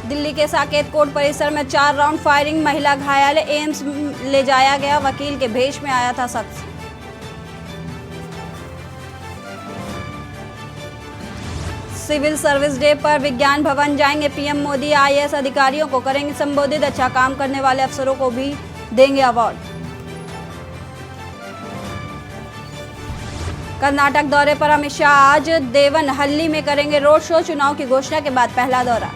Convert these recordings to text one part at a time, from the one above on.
दिल्ली के साकेत कोर्ट परिसर में 4 राउंड फायरिंग, महिला घायल, एम्स ले जाया गया, वकील के भेष में आया था शख्स। सिविल सर्विस डे पर विज्ञान भवन जाएंगे पीएम मोदी, आईएएस अधिकारियों को करेंगे संबोधित, अच्छा काम करने वाले अफसरों को भी देंगे अवार्ड। कर्नाटक दौरे पर अमित शाह आज देवनहल्ली में करेंगे रोड शो, चुनाव की घोषणा के बाद पहला दौरा।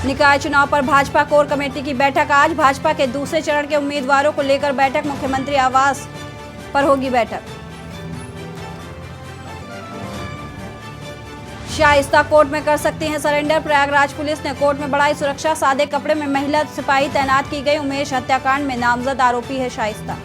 निकाय चुनाव पर भाजपा कोर कमेटी की बैठक आज, भाजपा के दूसरे चरण के उम्मीदवारों को लेकर बैठक, मुख्यमंत्री आवास पर होगी बैठक। शाइस्ता कोर्ट में कर सकती हैं सरेंडर, प्रयागराज पुलिस ने कोर्ट में बढ़ाई सुरक्षा, सादे कपड़े में महिला सिपाही तैनात की गई, उमेश हत्याकांड में नामजद आरोपी है शाइस्ता।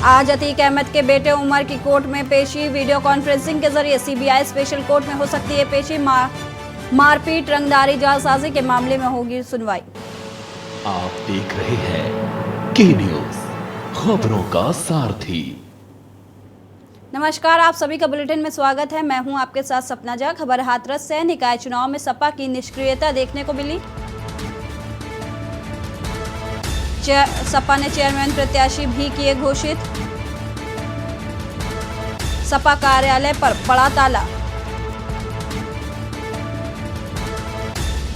आज अतीक अहमद के बेटे उमर की कोर्ट में पेशी, वीडियो कॉन्फ्रेंसिंग के जरिए सीबीआई स्पेशल कोर्ट में हो सकती है पेशी, मारपीट, रंगदारी, जालसाजी के मामले में होगी सुनवाई। आप देख रहे हैं के न्यूज, खबरों का सारथी। नमस्कार, आप सभी का बुलेटिन में स्वागत है। मैं हूं आपके साथ सपना झा। खबर हाथरस से, निकाय चुनाव में सपा की निष्क्रियता देखने को मिली। सपा ने चेयरमैन प्रत्याशी भी किए घोषित। सपा कार्यालय पर पड़ा ताला।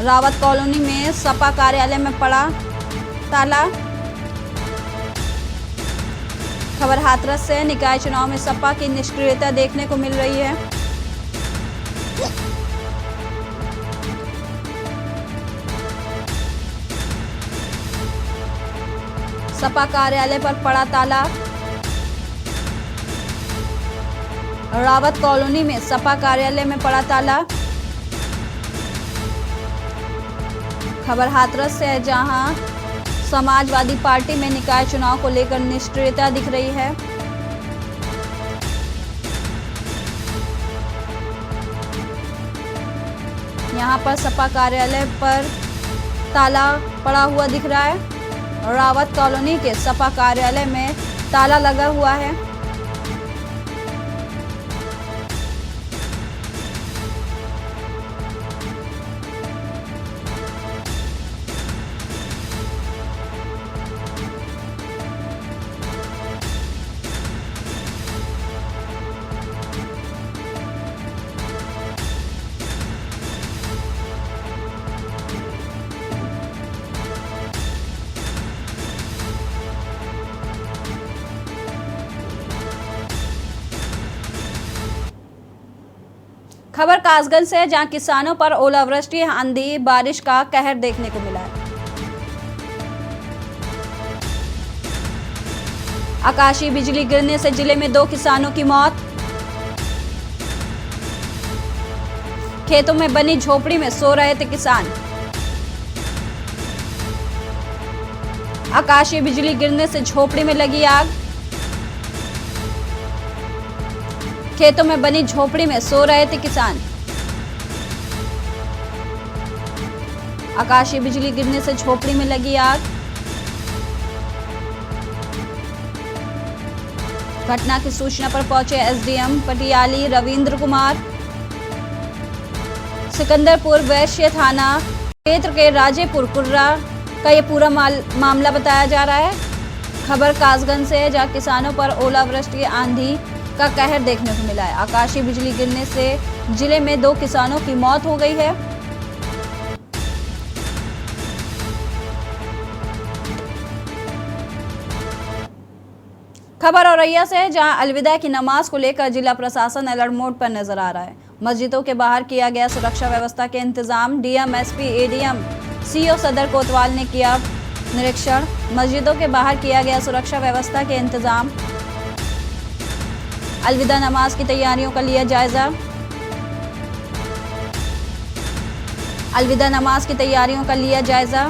रावत कॉलोनी में सपा कार्यालय में पड़ा ताला। खबर हाथरस से, निकाय चुनाव में सपा की निष्क्रियता देखने को मिल रही है। सपा कार्यालय पर पड़ा ताला। रावत कॉलोनी में सपा कार्यालय में पड़ा ताला। खबर हाथरस से है, जहां समाजवादी पार्टी में निकाय चुनाव को लेकर निष्क्रियता दिख रही है। यहां पर सपा कार्यालय पर ताला पड़ा हुआ दिख रहा है। रावत कॉलोनी के सपा कार्यालय में ताला लगा हुआ है। खबर कासगंज से है, जहां किसानों पर ओलावृष्टि, आंधी बारिश का कहर देखने को मिला है। आकाशीय बिजली गिरने से जिले में 2 किसानों की मौत। खेतों में बनी झोपड़ी में सो रहे थे किसान। आकाशीय बिजली गिरने से झोपड़ी में लगी आग। खेतों में बनी झोपड़ी में सो रहे थे किसान। आकाशीय बिजली गिरने से झोपड़ी में लगी आग। घटना की सूचना पर पहुंचे एसडीएम पटियाली रविंद्र कुमार। सिकंदरपुर वैश्य थाना क्षेत्र के राजेपुर कुर्रा का ये पूरा मामला बताया जा रहा है। खबर कासगंज से है, जहां किसानों पर ओलावृष्टि, आंधी का कहर देखने को मिला है। आकाशीय बिजली गिरने से जिले में 2 किसानों की मौत हो गई है। खबर औरैया से है, जहां अलविदा की नमाज को लेकर जिला प्रशासन अलर्ट मोड पर नजर आ रहा है। मस्जिदों के बाहर किया गया सुरक्षा व्यवस्था के इंतजाम। डीएम, एसपी, एडीएम, सीओ सदर कोतवाल ने किया निरीक्षण। मस्जिदों के बाहर किया गया सुरक्षा व्यवस्था के इंतजाम। अलविदा नमाज की तैयारियों का लिया जायजा। अलविदा नमाज की तैयारियों का लिया जायजा।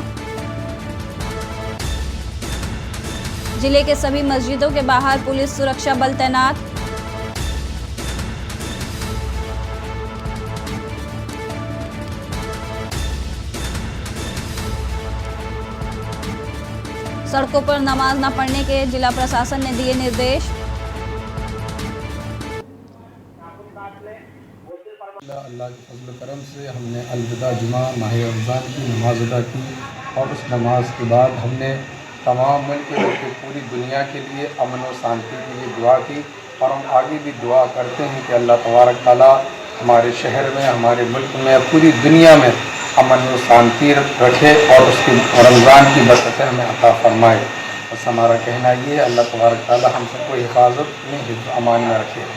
जिले के सभी मस्जिदों के बाहर पुलिस सुरक्षा बल तैनात। सड़कों पर नमाज न पढ़ने के जिला प्रशासन ने दिए निर्देश। अल्लाह के फजल करम से हमने अलविदा जुमा माह रमज़ान की नमाज अदा की और उस नमाज के बाद हमने तमाम मुल्क बल्कि पूरी दुनिया के लिए अमन और शांति के लिए दुआ की और हम आगे भी दुआ करते हैं कि अल्लाह तबारक ताला हमारे शहर में, हमारे मुल्क में, पूरी दुनिया में अमन और शांति रखे और उसकी रमज़ान की बरकतें हमें अता फरमाए। बस हमारा कहना ये है, अल्लाह तबारक ताला हम सबको हिफाजत में हिफ्ज़ अमान में रखे।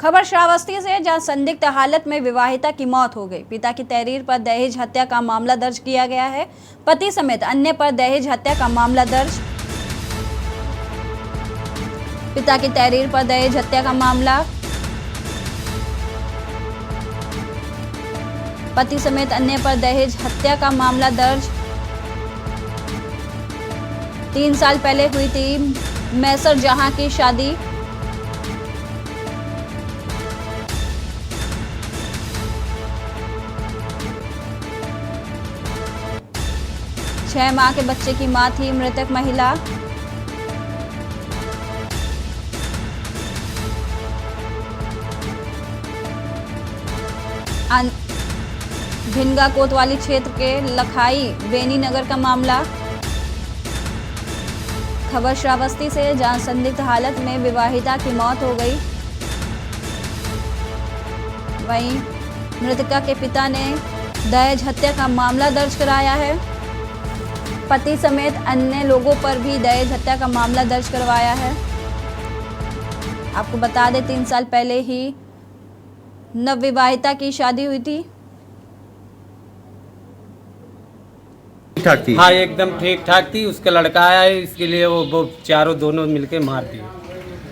खबर श्रावस्ती से, जहां संदिग्ध हालत में विवाहिता की मौत हो गई। पिता की तहरीर पर दहेज हत्या का मामला दर्ज किया गया है। पति समेत अन्य पर दहेज हत्या का मामला दर्ज। पिता की तहरीर पर दहेज हत्या का मामला। पति समेत अन्य पर दहेज हत्या का मामला दर्ज। 3 साल पहले हुई थी मैसर जहां की शादी। छह माह के बच्चे की मां थी मृतक महिला। भिनगा कोतवाली क्षेत्र के लखाई बेनी नगर का मामला। खबर श्रावस्ती से, जहां संदिग्ध हालत में विवाहिता की मौत हो गई। वहीं मृतका के पिता ने दहेज हत्या का मामला दर्ज कराया है। पति समेत अन्य लोगों पर भी दहेज हत्या का मामला दर्ज करवाया है। आपको बता दें, 3 साल पहले ही नवविवाहिता की शादी हुई थी। ठीक ठाक थी? हाँ, एकदम ठीक ठाक थी। उसका लड़का आया है, इसके लिए वो चारों दोनों मिलके मार दिए।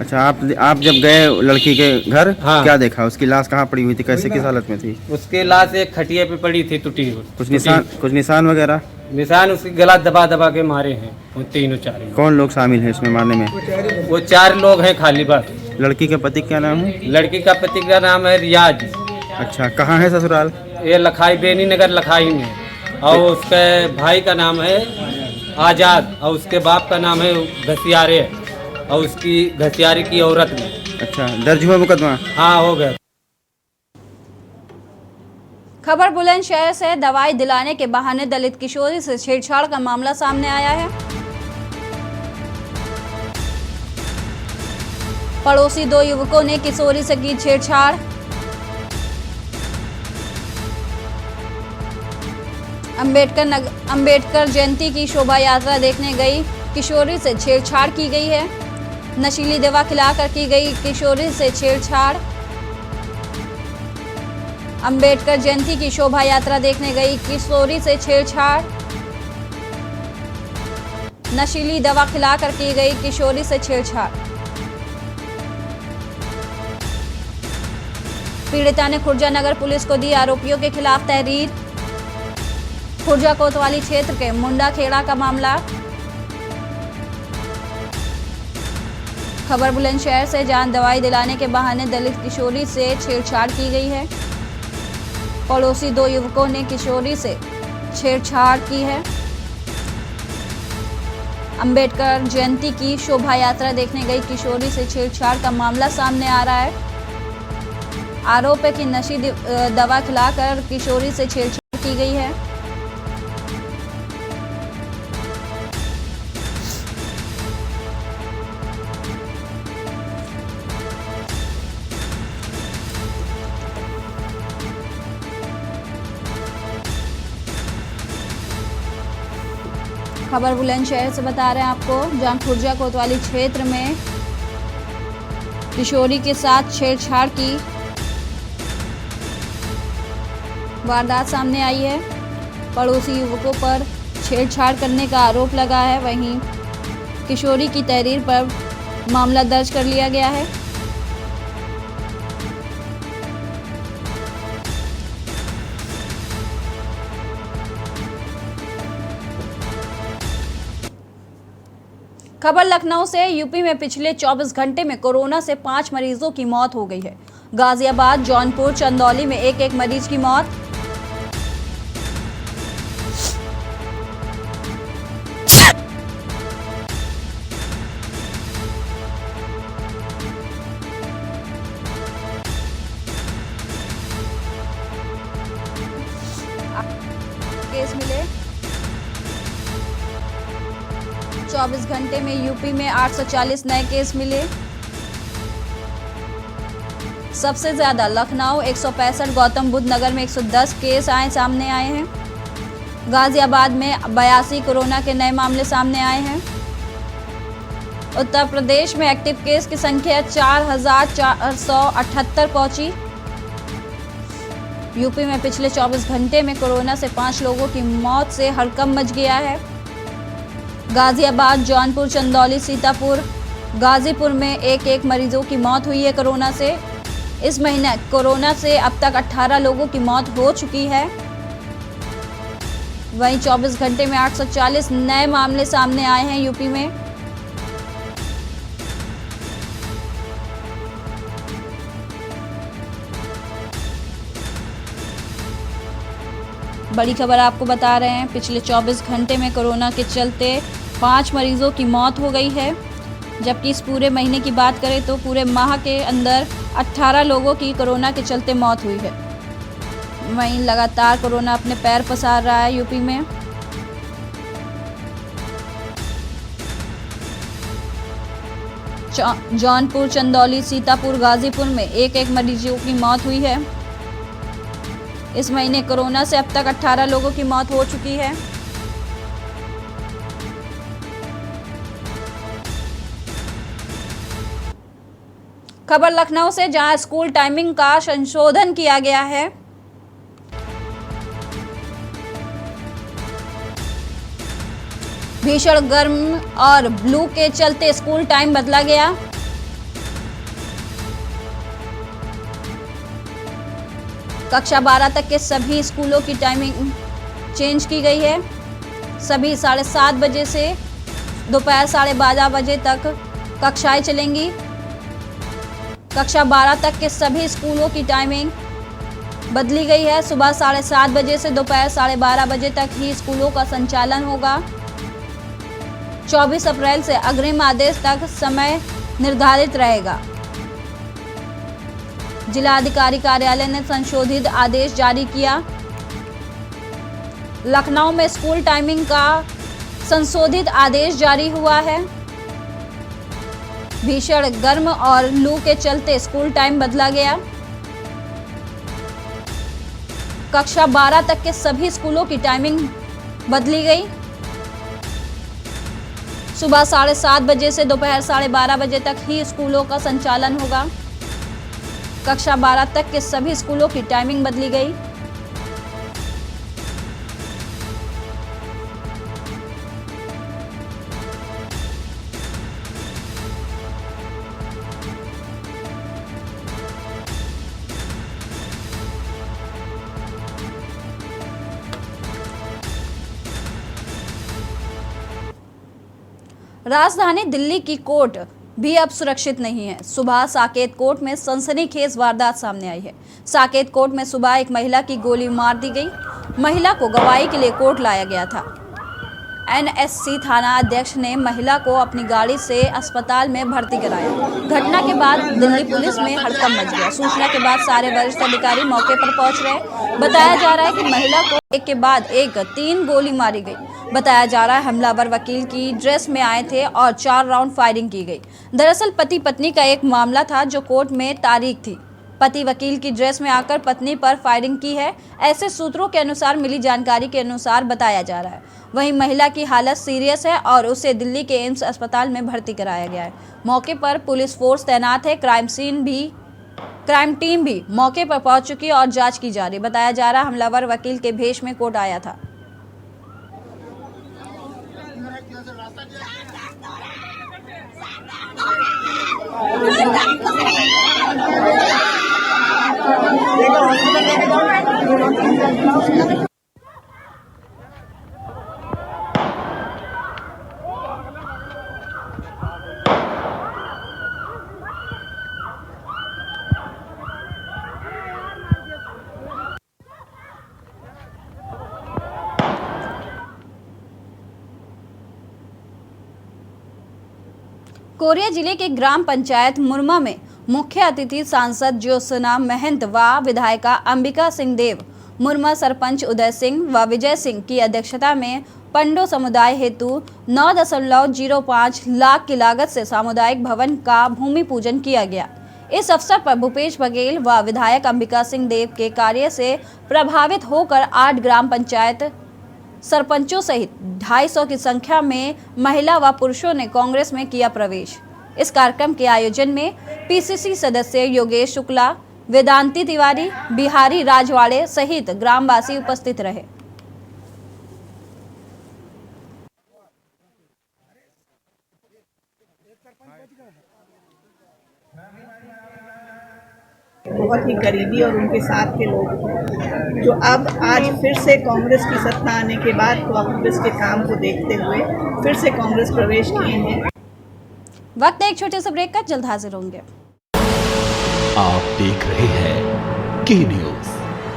अच्छा, आप जब गए लड़की के घर, हाँ। क्या देखा? उसकी लाश कहाँ पड़ी हुई थी? कैसे किस हालत में थी? उसके लाश एक खटिया पे पड़ी थी, टूटी हुई। कुछ निशान वगैरह? निशान उसकी गला दबा दबा के मारे हैं वो तीनों चार। कौन लोग शामिल हैं इसमें मारने में? वो 4 लोग हैं खाली बात। लड़की के पति क्या नाम है? लड़की का पति का नाम है रियाज। अच्छा, कहाँ है ससुराल? ये लखाई बेनी नगर लखाई में। और उसके भाई का नाम है आज़ाद और उसके बाप का नाम है घसियारे और उसकी घसियारे की औरत में। अच्छा, दर्ज हुआ मुकदमा? हाँ, हो गया। खबर बुलंदशहर से, दवाई दिलाने के बहाने दलित किशोरी से छेड़छाड़ का मामला सामने आया है। पड़ोसी 2 युवकों ने किशोरी से की छेड़छाड़। अंबेडकर जयंती की शोभा यात्रा देखने गई किशोरी से छेड़छाड़ की गई है। नशीली दवा खिलाकर की गई किशोरी से छेड़छाड़। अंबेडकर जयंती की शोभा यात्रा देखने गई किशोरी से छेड़छाड़। नशीली दवा खिलाकर की गई किशोरी से छेड़छाड़। पीड़िता ने खुर्जा नगर पुलिस को दी आरोपियों के खिलाफ तहरीर। खुर्जा कोतवाली क्षेत्र के मुंडा खेड़ा का मामला। खबर बुलंदशहर से, जहां दवाई दिलाने के बहाने दलित किशोरी से छेड़छाड़ की गई है। पड़ोसी 2 युवकों ने किशोरी से छेड़छाड़ की है। अंबेडकर जयंती की शोभा यात्रा देखने गई किशोरी से छेड़छाड़ का मामला सामने आ रहा है। आरोप है कि नशीली दवा खिलाकर किशोरी से छेड़छाड़ की गई है। खबर बुलंदशहर से बता रहे हैं आपको, जहां खुर्जा कोतवाली क्षेत्र में किशोरी के साथ छेड़छाड़ की वारदात सामने आई है। पड़ोसी युवकों पर छेड़छाड़ करने का आरोप लगा है। वहीं किशोरी की तहरीर पर मामला दर्ज कर लिया गया है। खबर लखनऊ से, यूपी में पिछले 24 घंटे में कोरोना से 5 मरीजों की मौत हो गई है। गाजियाबाद, जौनपुर, चंदौली में एक मरीज की मौत। 24 घंटे में यूपी में 840 नए केस मिले। सबसे ज्यादा लखनऊ 165, गौतम बुद्ध नगर में 110 केस सामने आए हैं। गाजियाबाद में 82 कोरोना के नए मामले सामने आए हैं। उत्तर प्रदेश में एक्टिव केस की संख्या 4,478 पहुंची। यूपी में पिछले 24 घंटे में कोरोना से 5 लोगों की मौत से हड़कंप मच गया है। गाजियाबाद, जौनपुर, चंदौली, सीतापुर, गाजीपुर में एक मरीजों की मौत हुई है कोरोना से। इस महीने कोरोना से अब तक 18 लोगों की मौत हो चुकी है। वहीं 24 घंटे में 840 नए मामले सामने आए हैं यूपी में। बड़ी खबर आपको बता रहे हैं, पिछले 24 घंटे में कोरोना के चलते 5 मरीजों की मौत हो गई है। जबकि इस पूरे महीने की बात करें तो पूरे माह के अंदर 18 लोगों की कोरोना के चलते मौत हुई है। वहीं लगातार कोरोना अपने पैर पसार रहा है यूपी में। जौनपुर, चंदौली, सीतापुर, गाजीपुर में एक मरीजों की मौत हुई है। इस महीने कोरोना से अब तक 18 लोगों की मौत हो चुकी है। खबर लखनऊ से, जहां स्कूल टाइमिंग का संशोधन किया गया है। भीषण गर्म और लू के चलते स्कूल टाइम बदला गया। कक्षा 12 तक के सभी स्कूलों की टाइमिंग चेंज की गई है। सभी 7:30 बजे से दोपहर 12:30 बजे तक कक्षाएं चलेंगी। कक्षा 12 तक के सभी स्कूलों की टाइमिंग बदली गई है। सुबह 7:30 बजे से दोपहर 12:30 बजे तक ही स्कूलों का संचालन होगा। 24 अप्रैल से अग्रिम आदेश तक समय निर्धारित रहेगा। जिला अधिकारी कार्यालय ने संशोधित आदेश जारी किया। लखनऊ में स्कूल टाइमिंग का संशोधित आदेश जारी हुआ है। भीषण गर्म और लू के चलते स्कूल टाइम बदला गया। कक्षा 12 तक के सभी स्कूलों की टाइमिंग बदली गई। सुबह 7:30 बजे से दोपहर 12:30 बजे तक ही स्कूलों का संचालन होगा। कक्षा 12 तक के सभी स्कूलों की टाइमिंग बदली गई। राजधानी दिल्ली की कोर्ट भी अब सुरक्षित नहीं है। सुबह साकेत कोर्ट में सनसनीखेज वारदात सामने आई है। साकेत कोर्ट में सुबह एक महिला की गोली मार दी गई। महिला को गवाही के लिए कोर्ट लाया गया था। एनएससी थाना अध्यक्ष ने महिला को अपनी गाड़ी से अस्पताल में भर्ती कराया। घटना के बाद दिल्ली पुलिस में हड़कंप मच गया। सूचना के बाद सारे वरिष्ठ अधिकारी मौके पर पहुंच गए। बताया जा रहा है कि महिला को एक के बाद एक 3 गोली मारी गई। बताया जा रहा है हमलावर वकील की ड्रेस में आए थे और 4 राउंड फायरिंग की गई। दरअसल पति पत्नी का एक मामला था जो कोर्ट में तारीख थी। पति वकील की ड्रेस में आकर पत्नी पर फायरिंग की है, ऐसे सूत्रों के अनुसार मिली जानकारी के अनुसार बताया जा रहा है। वहीं महिला की हालत सीरियस है और उसे दिल्ली के एम्स अस्पताल में भर्ती कराया गया है। मौके पर पुलिस फोर्स तैनात है। क्राइम टीम भी मौके पर पहुंच चुकी है और जांच की जा रही है। बताया जा रहा है हमलावर वकील के भेष में कोर्ट आया था। कोरिया जिले के ग्राम पंचायत मुरमा में मुख्य अतिथि सांसद ज्योत्सना महंत व विधायिका अंबिका सिंह देव मुरमा सरपंच उदय सिंह व विजय सिंह की अध्यक्षता में पंडो समुदाय हेतु 9.05 लाख की लागत से सामुदायिक भवन का भूमि पूजन किया गया। इस अवसर पर भूपेश बघेल व विधायक अंबिका सिंह देव के कार्य से प्रभावित होकर 8 ग्राम पंचायत सरपंचों सहित 250 की संख्या में महिला व पुरुषों ने कांग्रेस में किया प्रवेश। इस कार्यक्रम के आयोजन में पीसीसी सदस्य योगेश शुक्ला, वेदांती तिवारी, बिहारी राजवाड़े सहित ग्रामवासी उपस्थित रहे। बहुत ही गरीबी और उनके साथ के लोग हैं जो अब आज फिर से कांग्रेस की सत्ता आने के बाद कांग्रेस के काम को देखते हुए फिर से कांग्रेस प्रवेश किए हैं। वक्त है एक छोटे से ब्रेक का, जल्द हाजिर होंगे। आप देख रहे हैं के न्यूज,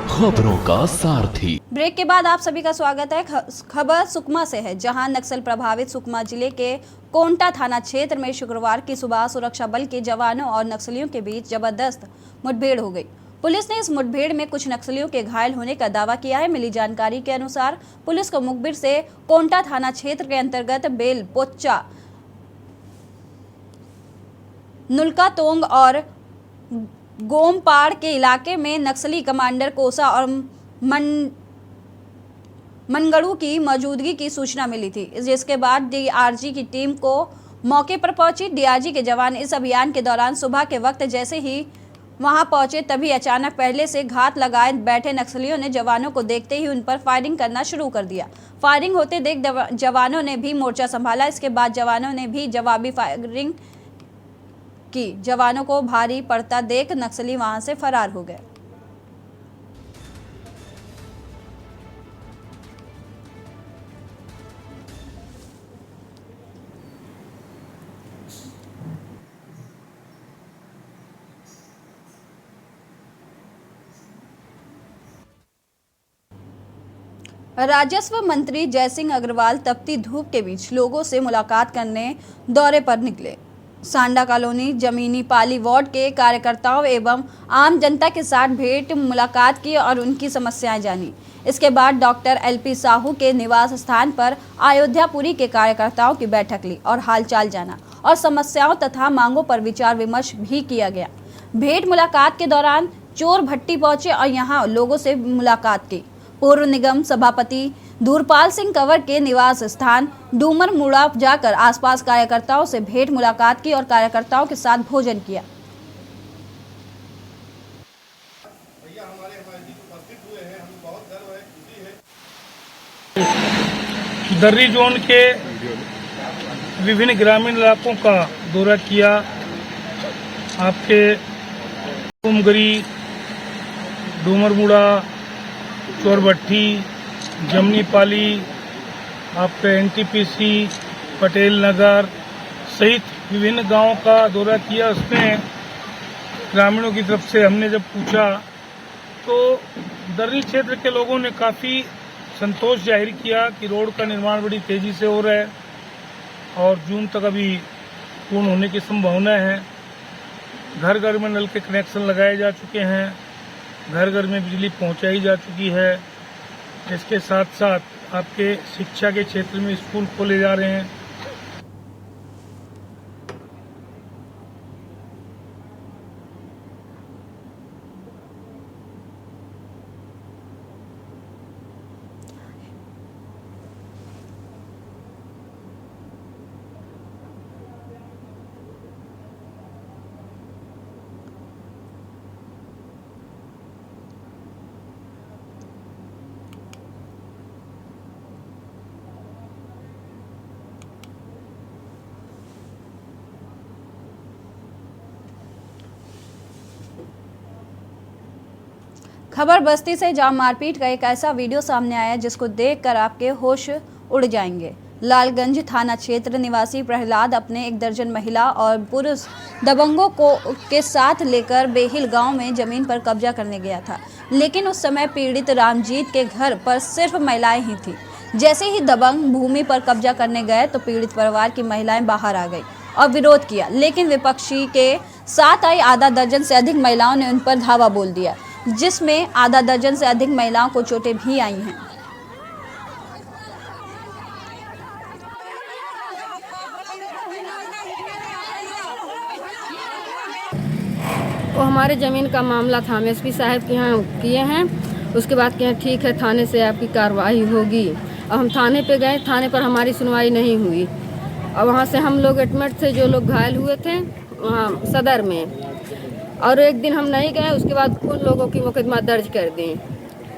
खबरों का सारथी। ब्रेक के बाद आप सभी का स्वागत है। खबर सुकमा से है, जहां नक्सल प्रभावित सुकमा जिले के कोंटा थाना क्षेत्र में शुक्रवार की सुबह सुरक्षा बल के जवानों और नक्सलियों के बीच जबरदस्त मुठभेड़ हो गई। पुलिस ने इस मुठभेड़ में कुछ नक्सलियों के घायल होने का दावा किया है। मिली जानकारी के अनुसार पुलिस को मुखबिर से कोंटा थाना क्षेत्र के अंतर्गत बेल पोच्चा, नुलकातोंग और गोमपाड़ के इलाके में नक्सली कमांडर कोसा और मनगड़ू की मौजूदगी की सूचना मिली थी, जिसके बाद डीआरजी की टीम को मौके पर पहुंची। डीआरजी के जवान इस अभियान के दौरान सुबह के वक्त जैसे ही वहां पहुंचे तभी अचानक पहले से घात लगाए बैठे नक्सलियों ने जवानों को देखते ही उन पर फायरिंग करना शुरू कर दिया। फायरिंग होते देख जवानों ने भी मोर्चा संभाला। इसके बाद जवानों ने भी जवाबी फायरिंग की। जवानों को भारी पड़ता देख नक्सली वहां से फरार हो गए। राजस्व मंत्री जयसिंह अग्रवाल तपती धूप के बीच लोगों से मुलाकात करने दौरे पर निकले। सांडा कॉलोनी जमीनी पाली वार्ड के कार्यकर्ताओं एवं आम जनता के साथ भेंट मुलाकात की और उनकी समस्याएं जानी। इसके बाद डॉक्टर एलपी साहू के निवास स्थान पर अयोध्यापुरी के कार्यकर्ताओं की बैठक ली और हालचाल जाना और समस्याओं तथा मांगों पर विचार विमर्श भी किया गया। भेंट मुलाकात के दौरान चोर भट्टी पहुंचे और यहां लोगों से मुलाकात की। पूर्व निगम सभापति धूरपाल सिंह कंवर के निवास स्थान डूमर मुड़ा जाकर आसपास कार्यकर्ताओं से भेंट मुलाकात की और कार्यकर्ताओं के साथ भोजन किया। दर्री जोन के विभिन्न ग्रामीण इलाकों का दौरा किया। आपके कुमगरी, डूमरमुड़ा, चोरभट्टी, जमनी पाली, आपके एनटीपीसी, पटेल नगर सहित विभिन्न गांवों का दौरा किया। उसमें ग्रामीणों की तरफ से हमने जब पूछा तो दर्री क्षेत्र के लोगों ने काफ़ी संतोष जाहिर किया कि रोड का निर्माण बड़ी तेज़ी से हो रहा है और जून तक अभी पूर्ण होने की संभावना है। घर घर में नल के कनेक्शन लगाए जा चुके हैं, घर घर में बिजली पहुंचाई जा चुकी है। इसके साथ साथ आपके शिक्षा के क्षेत्र में स्कूल खोले जा रहे हैं। खबर बस्ती से, जहां मारपीट का एक ऐसा वीडियो सामने आया जिसको देखकर आपके होश उड़ जाएंगे। लालगंज थाना क्षेत्र निवासी प्रहलाद अपने 1 दर्जन महिला और पुरुष दबंगों के साथ लेकर बेहिल गांव में जमीन पर कब्जा करने गया था, लेकिन उस समय पीड़ित रामजीत के घर पर सिर्फ महिलाएं ही थी। जैसे ही दबंग भूमि पर कब्जा करने गए तो पीड़ित परिवार की महिलाएं बाहर आ गई और विरोध किया, लेकिन विपक्षी के साथ आई आधा दर्जन से अधिक महिलाओं ने उन पर धावा बोल दिया। जिसमें आधा दर्जन से अधिक महिलाओं को चोटें भी आई हैं। वो हमारे ज़मीन का मामला था, हम एसपी साहब के यहाँ किए हैं। उसके बाद कहें ठीक है, थाने से आपकी कार्रवाई होगी। अब हम थाने पे गए, थाने पर हमारी सुनवाई नहीं हुई। और वहाँ से हम लोग एडमिट थे, जो लोग घायल हुए थे वहाँ सदर में। और एक दिन हम नहीं गए, उसके बाद उन लोगों की मुकदमा दर्ज कर दी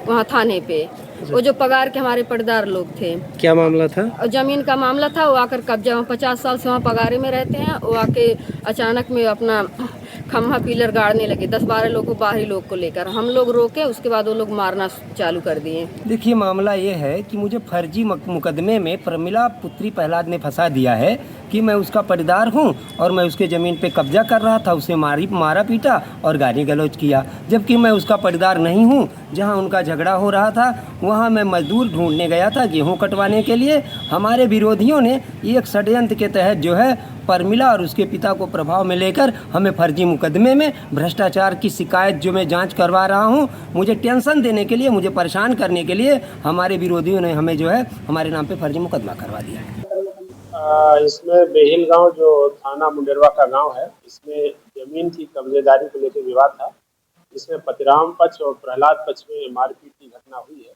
वहाँ थाने पे। वो जो पगार के हमारे पटदार लोग थे। क्या मामला था? और ज़मीन का मामला था। वो आकर कब्जा 50 साल से वहाँ पगारे में रहते हैं। वो आके अचानक में अपना खम्भा पिलर गाड़ने लगे 10-12 लोगों बाहरी लोग को लेकर। हम लोग रोके, उसके बाद वो लोग मारना चालू कर दिए। देखिए, मामला ये है कि मुझे फर्जी मुकदमे में प्रमिला पुत्री प्रहलाद ने फंसा दिया है कि मैं उसका पटदार हूँ और मैं उसके ज़मीन पे कब्जा कर रहा था। उसे मारा पीटा और गाली गलौज किया, जबकि मैं उसका पटदार नहीं हूँ। जहाँ उनका झगड़ा हो रहा था वहाँ मैं मजदूर ढूंढने गया था गेहूँ कटवाने के लिए। हमारे विरोधियों ने एक षड्यंत्र के तहत जो है प्रमिला और उसके पिता को प्रभाव में लेकर हमें फर्जी मुकदमे में भ्रष्टाचार की शिकायत जो मैं जांच करवा रहा हूं, मुझे टेंशन देने के लिए, मुझे परेशान करने के लिए हमारे विरोधियों ने हमें जो है हमारे नाम पे फर्जी मुकदमा करवा दिया है। इसमें बेहिल गांव जो थाना मुंडेरवा का गांव है, इसमें जमीन की कब्जेदारी को लेकर विवाद था। इसमें पतिराम पक्ष और प्रहलाद पक्ष में मारपीट की घटना हुई है।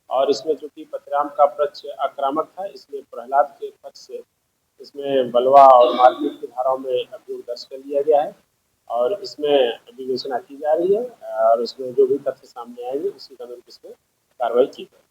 और इसमें चूंकि पतिराम का पक्ष आक्रामक था, इसलिए प्रहलाद के पक्ष से इसमें बलवा और मारपीट की धाराओं में अभियोग दर्ज कर लिया गया है और इसमें विवेचना की जा रही है। और इसमें जो भी तथ्य सामने आएंगे उसी के अनुरूप इसमें कार्रवाई की जाएगी।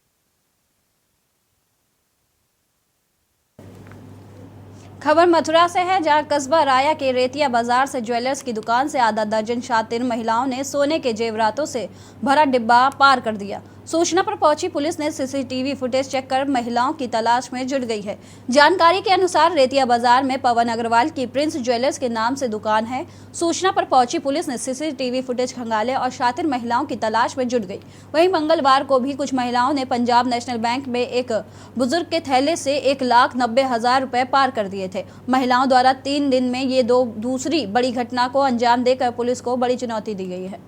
खबर मथुरा से है, जहां कस्बा राया के रेतिया बाजार से ज्वेलर्स की दुकान से आधा दर्जन शातिर महिलाओं ने सोने के जेवरातों से भरा डिब्बा पार कर दिया। सूचना पर पहुंची पुलिस ने सीसीटीवी फुटेज चेक कर महिलाओं की तलाश में जुट गई है। जानकारी के अनुसार रेतिया बाजार में पवन अग्रवाल की प्रिंस ज्वेलर्स के नाम से दुकान है। सूचना पर पहुंची पुलिस ने सीसीटीवी फुटेज खंगाले और शातिर महिलाओं की तलाश में जुट गई। वहीं मंगलवार को भी कुछ महिलाओं ने पंजाब नेशनल बैंक में एक बुजुर्ग के थैले से 1,90,000 रुपए पार कर दिए थे। महिलाओं द्वारा 3 दिन में ये दूसरी बड़ी घटना को अंजाम देकर पुलिस को बड़ी चुनौती दी गई है।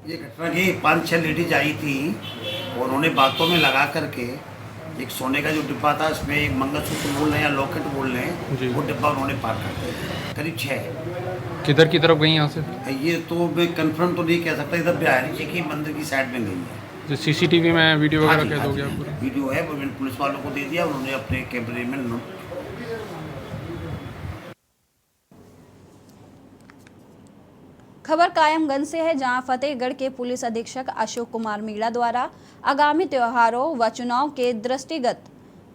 ये घटना की 5-6 लेडीज आई थी और उन्होंने बातों में लगा करके एक सोने का जो डिब्बा था, इसमें एक मंगलसूत्र बोल रहे हैं या लॉकेट बोल रहे हैं, वो डिब्बा उन्होंने पार कर दिया। करीब 6। किधर की तरफ गई यहाँ से? ये तो मैं कंफर्म तो नहीं कह सकता। इधर बिहारी जी की मंदिर की साइड में गई है। जो सीसीटीवी में वीडियो वगैरह कह दोगे आप? वीडियो है, वो मैंने पुलिस वालों को दे दिया, उन्होंने अपने कैमरे में। खबर कायमगंज से है, जहां फतेहगढ़ के पुलिस अधीक्षक अशोक कुमार मीणा द्वारा आगामी त्योहारों व चुनाव के दृष्टिगत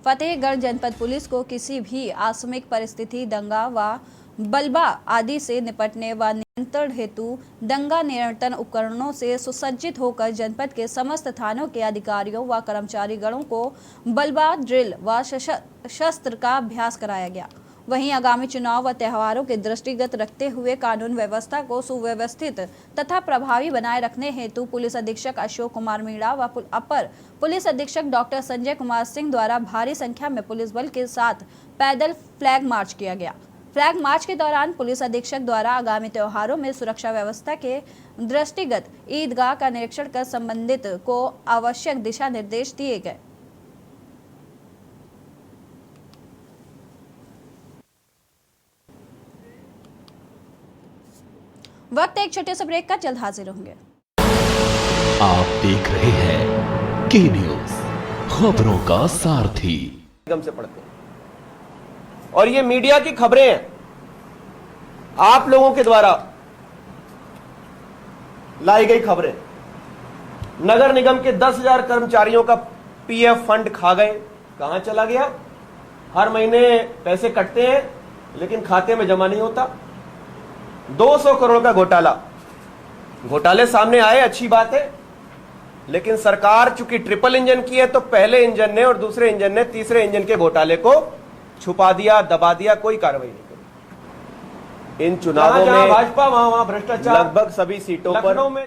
फतेहगढ़ जनपद पुलिस को किसी भी आकस्मिक परिस्थिति, दंगा व बलबा आदि से निपटने व नियंत्रण हेतु दंगा नियंत्रण उपकरणों से सुसज्जित होकर जनपद के समस्त थानों के अधिकारियों व कर्मचारीगणों को बलबा ड्रिल व शस्त्र का अभ्यास कराया गया। वहीं आगामी चुनाव व त्योहारों के दृष्टिगत रखते हुए कानून व्यवस्था को सुव्यवस्थित तथा प्रभावी बनाए रखने हेतु पुलिस अधीक्षक अशोक कुमार मीणा व अपर पुलिस अधीक्षक डॉक्टर संजय कुमार सिंह द्वारा भारी संख्या में पुलिस बल के साथ पैदल फ्लैग मार्च किया गया। फ्लैग मार्च के दौरान पुलिस अधीक्षक द्वारा आगामी त्योहारों में सुरक्षा व्यवस्था के दृष्टिगत ईदगाह का निरीक्षण कर संबंधित को आवश्यक दिशा निर्देश दिए गए। वक्त एक छोटे से ब्रेक का, जल्द हाजिर होंगे। आप देख रहे हैं के न्यूज, खबरों का सारथी। निगम से पढ़ते हैं और ये मीडिया की खबरें हैं, आप लोगों के द्वारा लाई गई खबरें। नगर निगम के 10,000 कर्मचारियों का पीएफ फंड खा गए। कहां चला गया? हर महीने पैसे कटते हैं लेकिन खाते में जमा नहीं होता। 200 करोड़ का घोटाले सामने आए, अच्छी बात है, लेकिन सरकार चूंकि ट्रिपल इंजन की है तो पहले इंजन ने और दूसरे इंजन ने तीसरे इंजन के घोटाले को छुपा दिया, दबा दिया, कोई कार्रवाई नहीं करी। इन चुनावों में भाजपा वहां भ्रष्टाचार लगभग सभी सीटों पर में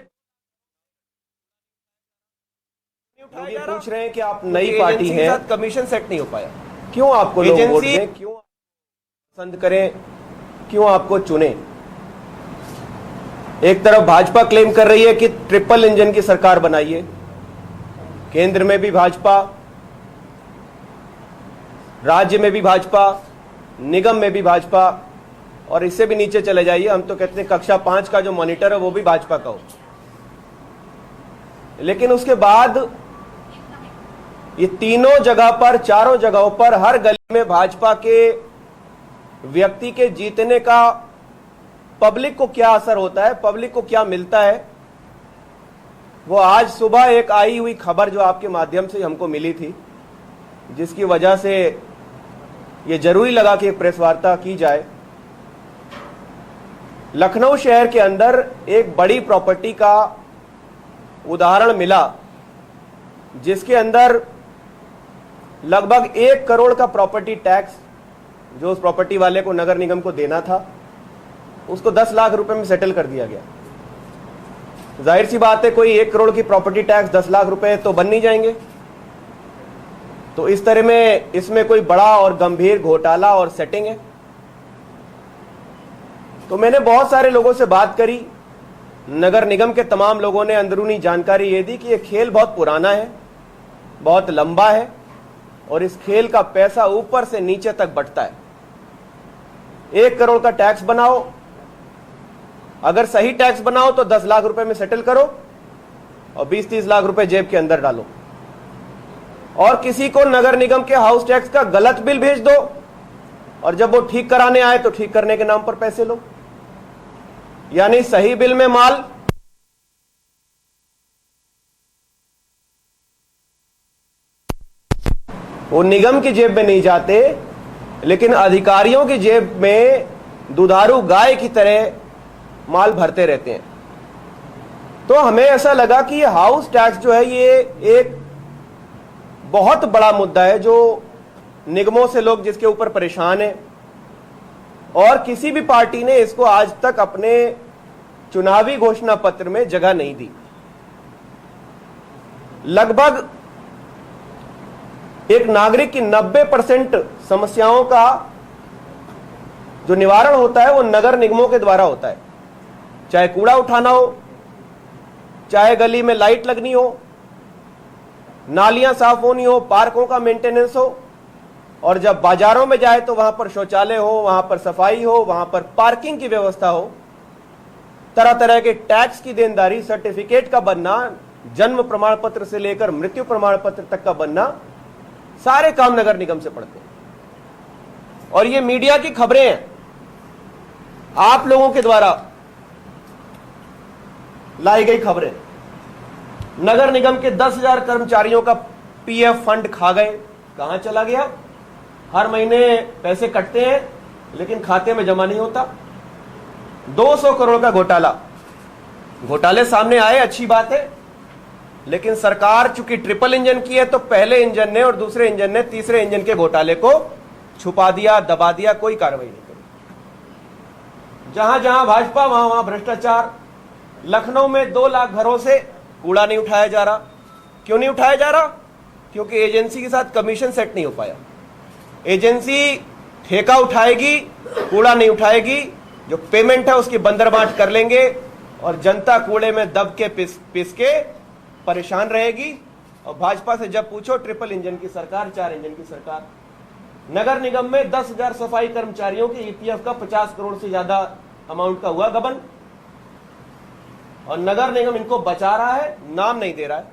पूछ रहे हैं कि आप नई पार्टी हैं, कमीशन सेट नहीं हो पाया, क्यों आपको लोग वोट दें, क्यों पसंद करें, क्यों आपको चुने? एक तरफ भाजपा क्लेम कर रही है कि ट्रिपल इंजन की सरकार बनाइए, केंद्र में भी भाजपा, राज्य में भी भाजपा, निगम में भी भाजपा, और इससे भी नीचे चले जाइए, हम तो कहते हैं कक्षा 5 का जो मॉनिटर है वो भी भाजपा का हो। लेकिन उसके बाद ये तीनों जगह पर, चारों जगहों पर, हर गली में भाजपा के व्यक्ति के जीतने का पब्लिक को क्या असर होता है, पब्लिक को क्या मिलता है, वो आज सुबह एक आई हुई खबर जो आपके माध्यम से हमको मिली थी, जिसकी वजह से ये जरूरी लगा कि एक प्रेस वार्ता की जाए। लखनऊ शहर के अंदर एक बड़ी प्रॉपर्टी का उदाहरण मिला, जिसके अंदर लगभग 1 करोड़ का प्रॉपर्टी टैक्स जो उस प्रॉपर्टी वाले को, नगर निगम को देना था, उसको 10 लाख रुपए में सेटल कर दिया गया। जाहिर सी बात है, कोई 1 करोड़ की प्रॉपर्टी टैक्स 10 लाख रुपए तो बन नहीं जाएंगे। तो इस तरह में इसमें कोई बड़ा और गंभीर घोटाला और सेटिंग है। तो मैंने बहुत सारे लोगों से बात करी, नगर निगम के तमाम लोगों ने अंदरूनी जानकारी ये दी कि ये खेल बहुत पुराना है, बहुत लंबा है, और इस खेल का पैसा ऊपर से नीचे तक बंटता है। 1 करोड़ का टैक्स बनाओ, अगर सही टैक्स बनाओ तो 10 लाख रुपए में सेटल करो और 20-30 लाख रुपए जेब के अंदर डालो, और किसी को नगर निगम के हाउस टैक्स का गलत बिल भेज दो, और जब वो ठीक कराने आए तो ठीक करने के नाम पर पैसे लो। यानी सही बिल में माल, वो निगम की जेब में नहीं जाते, लेकिन अधिकारियों की जेब में दुधारू गाय की तरह माल भरते रहते हैं। तो हमें ऐसा लगा कि ये हाउस टैक्स जो है ये एक बहुत बड़ा मुद्दा है, जो निगमों से लोग जिसके ऊपर परेशान हैं, और किसी भी पार्टी ने इसको आज तक अपने चुनावी घोषणा पत्र में जगह नहीं दी। लगभग एक नागरिक की 90% समस्याओं का जो निवारण होता है वो नगर निगमों के द्वारा होता है, चाहे कूड़ा उठाना हो, चाहे गली में लाइट लगनी हो, नालियां साफ होनी हो, पार्कों का मेंटेनेंस हो, और जब बाजारों में जाए तो वहां पर शौचालय हो, वहां पर सफाई हो, वहां पर पार्किंग की व्यवस्था हो, तरह तरह के टैक्स की देनदारी, सर्टिफिकेट का बनना, जन्म प्रमाण पत्र से लेकर मृत्यु प्रमाण पत्र तक का बनना, सारे काम नगर निगम से पड़ते हैं। और ये मीडिया की खबरें हैं, आप लोगों के द्वारा लाई गई खबरें। नगर निगम के 10,000 कर्मचारियों का पीएफ फंड खा गए, कहां चला गया? हर महीने पैसे कटते हैं लेकिन खाते में जमा नहीं होता। 200 करोड़ का घोटाला, घोटाले सामने आए, अच्छी बात है, लेकिन सरकार चूंकि ट्रिपल इंजन की है तो पहले इंजन ने और दूसरे इंजन ने तीसरे इंजन के घोटाले को छुपा दिया, दबा दिया, कोई कार्रवाई नहीं करी। जहां जहां भाजपा वहां वहां भ्रष्टाचार। लखनऊ में 2 लाख घरों से कूड़ा नहीं उठाया जा रहा। क्यों नहीं उठाया जा रहा? क्योंकि एजेंसी के साथ कमीशन सेट नहीं हो पाया। एजेंसी ठेका उठाएगी, कूड़ा नहीं उठाएगी, जो पेमेंट है उसकी बंदरबांट कर लेंगे, और जनता कूड़े में दब के पिस के परेशान रहेगी। और भाजपा से जब पूछो, ट्रिपल इंजन की सरकार, 4 इंजन की सरकार। नगर निगम में 10,000 सफाई कर्मचारियों के ईपीएफ का 50 करोड़ से ज्यादा अमाउंट का हुआ गबन, और नगर निगम इनको बचा रहा है, नाम नहीं दे रहा है।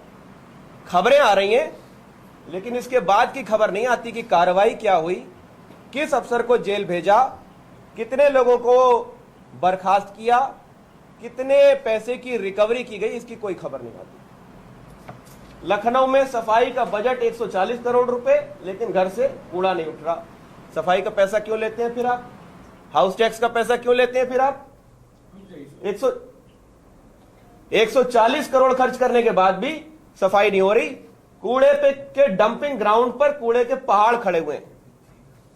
खबरें आ रही हैं, लेकिन इसके बाद की खबर नहीं आती कि कार्रवाई क्या हुई, किस अफसर को जेल भेजा, कितने लोगों को बर्खास्त किया, कितने पैसे की रिकवरी की गई, इसकी कोई खबर नहीं आती। लखनऊ में सफाई का बजट 140 करोड़ रुपए, लेकिन घर से कूड़ा नहीं उठ रहा। सफाई का पैसा क्यों लेते हैं फिर आप? हाउस टैक्स का पैसा क्यों लेते हैं फिर आप? 140 करोड़ खर्च करने के बाद भी सफाई नहीं हो रही। कूड़े पे के डंपिंग ग्राउंड पर कूड़े के पहाड़ खड़े हुए हैं।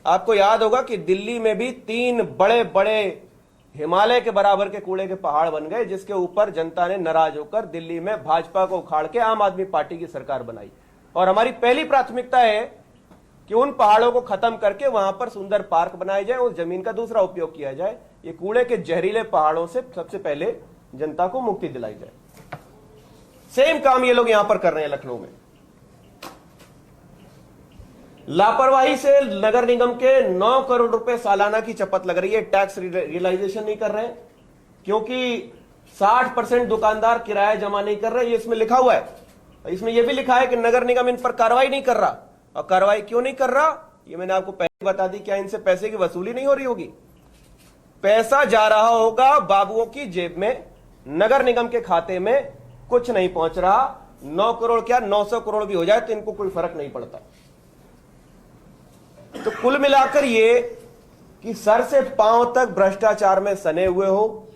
आपको याद होगा कि दिल्ली में भी 3 बड़े बड़े हिमालय के बराबर के कूड़े के पहाड़ बन गए, जिसके ऊपर जनता ने नाराज होकर दिल्ली में भाजपा को उखाड़ के आम आदमी पार्टी की सरकार बनाई। और हमारी पहली प्राथमिकता है कि उन पहाड़ों को खत्म करके वहां पर सुंदर पार्क बनाए जाए, उस जमीन का दूसरा उपयोग किया जाए। ये कूड़े के जहरीले पहाड़ों से सबसे पहले जनता को मुक्ति दिलाई जाए। सेम काम ये लोग यहां पर कर रहे हैं लखनऊ में। लापरवाही से नगर निगम के 9 करोड़ रुपए सालाना की चपत लग रही है। टैक्स रियलाइजेशन नहीं कर रहे हैं क्योंकि 60% दुकानदार किराया जमा नहीं कर रहे। ये इसमें लिखा हुआ है, इसमें यह भी लिखा है कि नगर निगम इन पर कार्रवाई नहीं कर रहा। और कार्रवाई क्यों नहीं कर रहा, ये मैंने आपको पहले बता दी। क्या इनसे पैसे की वसूली नहीं हो रही होगी? पैसा जा रहा होगा बाबुओं की जेब में, नगर निगम के खाते में कुछ नहीं पहुंच रहा। 9 करोड़ क्या 900 करोड़ भी हो जाए तो इनको कोई फर्क नहीं पड़ता। तो कुल मिलाकर ये कि सर से पांव तक भ्रष्टाचार में सने हुए हो,